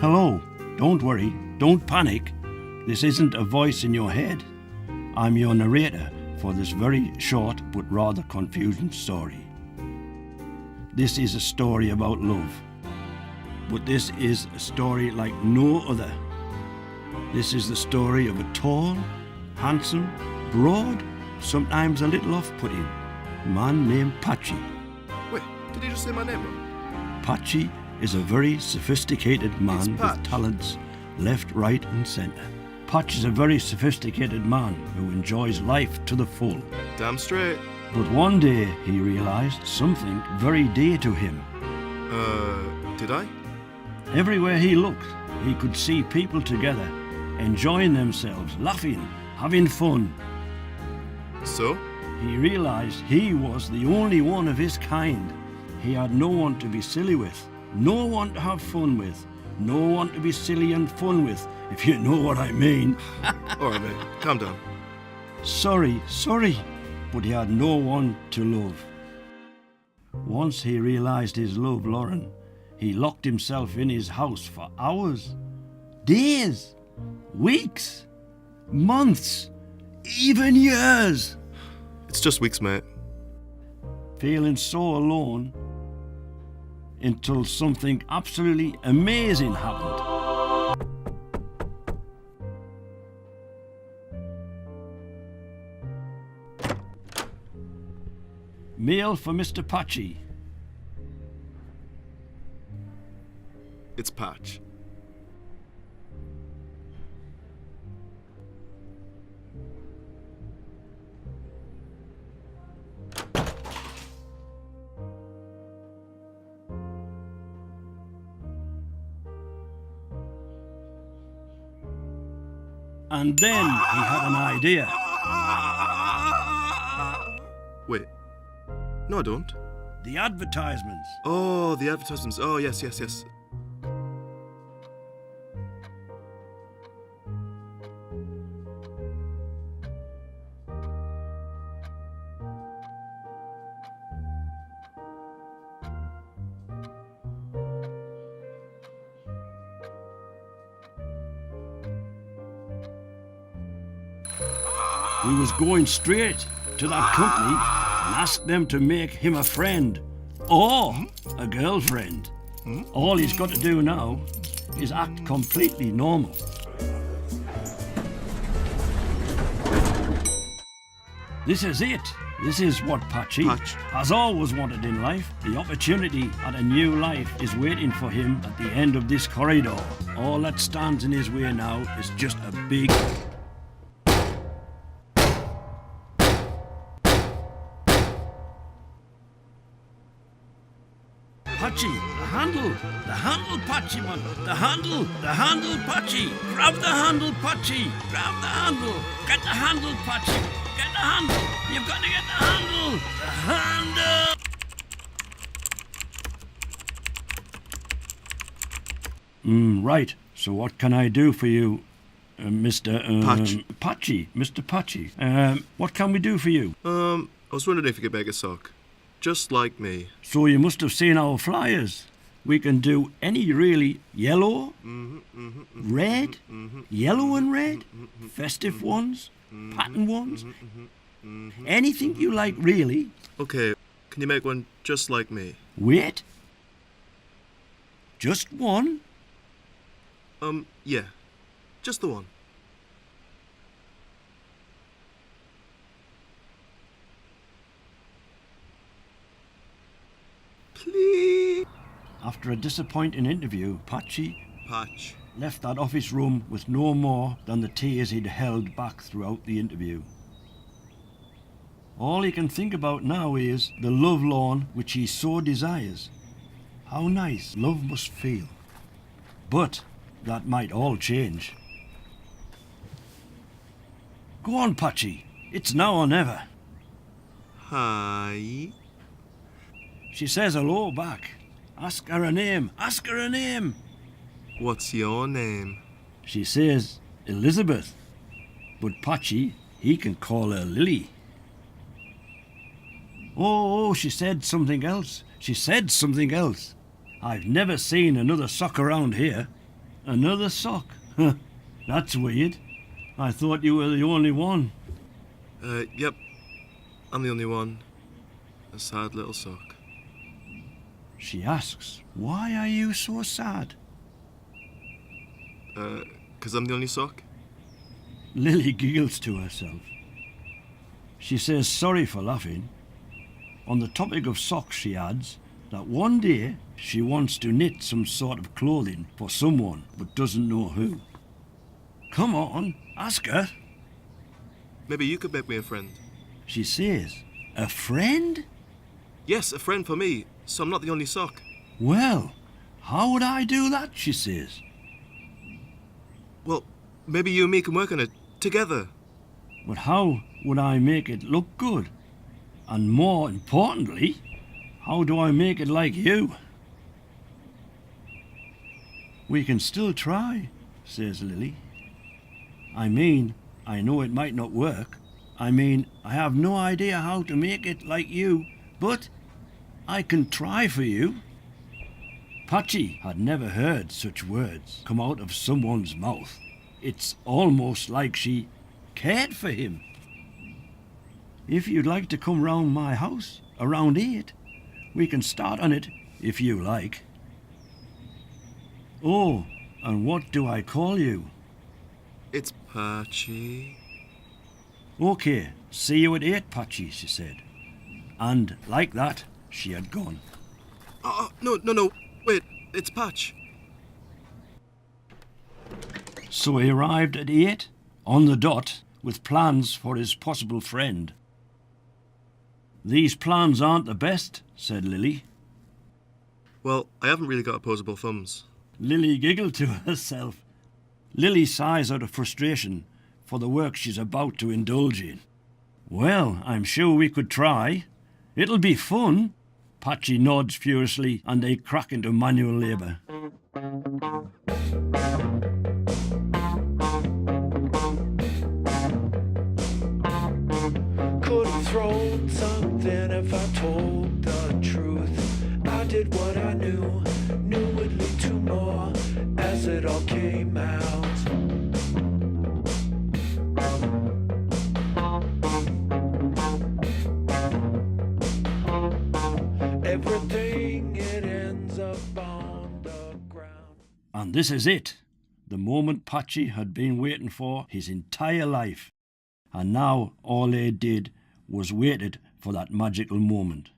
Hello, don't worry, don't panic. This isn't a voice in your head. I'm your narrator for this very short but rather confusing story. This is a story about love, but this is a story like no other. This is the story of a tall, handsome, broad, sometimes a little off-putting man named Patchy. Wait, did he just say my name wrong? Patchy is a very sophisticated man with talents left, right and centre. Patch is a very sophisticated man who enjoys life to the full. Damn straight. But one day he realised something very dear to him. Did I? Everywhere he looked, he could see people together, enjoying themselves, laughing, having fun. So? He realised he was the only one of his kind. He had no one to be silly with, no one to have fun with, no one to be silly and fun with, if you know what I mean. Alright, mate, calm down. Sorry, but he had no one to love. Once he realised his love, Lauren, he locked himself in his house for hours, days, weeks, months, even years. It's just weeks, mate. Feeling so alone until something absolutely amazing happened. Mail for Mr. Patchy. It's Patch. And then he had an idea. Wait. No, I don't. The advertisements. Oh, the advertisements. Oh, yes. He was going straight to that company and asked them to make him a friend or a girlfriend. All he's got to do now is act completely normal. This is it. This is what Patchy has always wanted in life. The opportunity at a new life is waiting for him at the end of this corridor. All that stands in his way now is just a big... Patchy, the handle, Patchy, man, the handle, Patchy, grab the handle, Patchy, grab the handle, get the handle, Patchy, get the handle, you've got to get the handle, Right, so what can I do for you, Mr. Patchy, Mr. Patchy? What can we do for you? I was wondering if you could make a sock. Just like me. So you must have seen our flyers. We can do any really yellow, red, yellow and red, festive ones, pattern ones, anything you like really. Okay, can you make one just like me? Wait. Just one? Yeah. Just the one. Please. After a disappointing interview, Patchy Patch. left that office room with no more than the tears he'd held back throughout the interview. All he can think about now is the love lawn which he so desires. How nice love must feel. But that might all change. Go on, Patchy. It's now or never. Hi. She says hello back. Ask her a name. What's your name? She says Elizabeth. But Patchy, he can call her Lily. Oh, she said something else. I've never seen another sock around here. Another sock? That's weird. I thought you were the only one. Yep. I'm the only one. A sad little sock. She asks, why are you so sad? 'Cause I'm the only sock? Lily giggles to herself. She says sorry for laughing. On the topic of socks, she adds that one day she wants to knit some sort of clothing for someone but doesn't know who. Come on, ask her. Maybe you could make me a friend. She says, a friend? Yes, a friend for me, so I'm not the only sock. Well, how would I do that, she says. Well, maybe you and me can work on it together. But how would I make it look good? And more importantly, how do I make it like you? We can still try, says Lily. I mean, I know it might not work. I mean, I have no idea how to make it like you, but I can try for you. Patchy had never heard such words come out of someone's mouth. It's almost like she cared for him. If you'd like to come round my house around 8, we can start on it if you like. Oh, and what do I call you? It's Patchy. Okay, see you at 8, Patchy, she said. And like that, she had gone. Oh, no, wait, it's Patch. So he arrived at 8, on the dot, with plans for his possible friend. These plans aren't the best, said Lily. Well, I haven't really got opposable thumbs. Lily giggled to herself. Lily sighs out of frustration for the work she's about to indulge in. Well, I'm sure we could try. It'll be fun. Patchy nods furiously and they crack into manual labour. Could have thrown something if I told the truth. I did what I knew would lead to more as it all came out. Everything it ends up on the ground. And this is it. The moment Patchy had been waiting for his entire life. And now all they did was waited for that magical moment.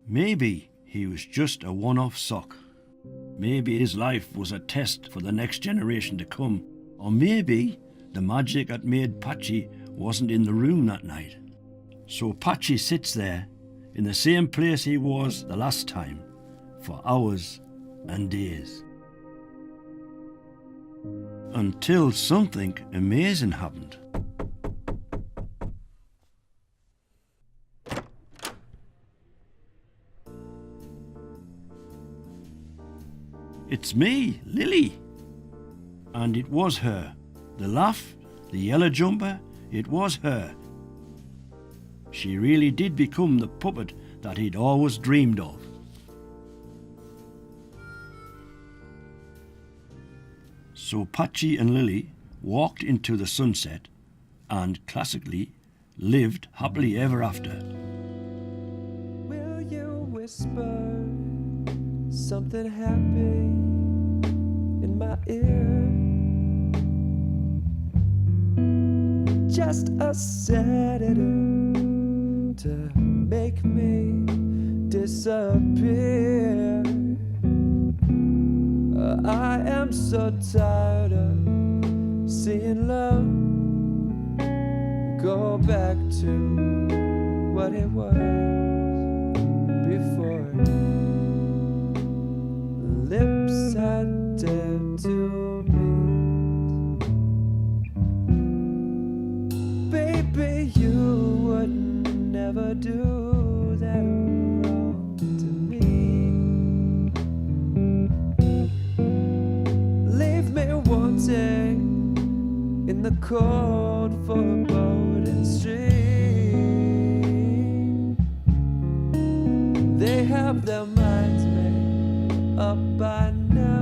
Maybe he was just a one-off sock. Maybe his life was a test for the next generation to come. Or maybe the magic that made Patchy wasn't in the room that night. So Patchy sits there, in the same place he was the last time, for hours and days. Until something amazing happened. It's me, Lily. And it was her. The laugh, the yellow jumper, it was her. She really did become the puppet that he'd always dreamed of. So Patchy and Lily walked into the sunset and, classically, lived happily ever after. Will you whisper something happy in my ear? Just a sedative to make me disappear. I am so tired of seeing love go back to what it was before. Lips I dared to meet. Baby, you would never do that wrong to me. say in the cold foreboding stream. They have their minds made up by now.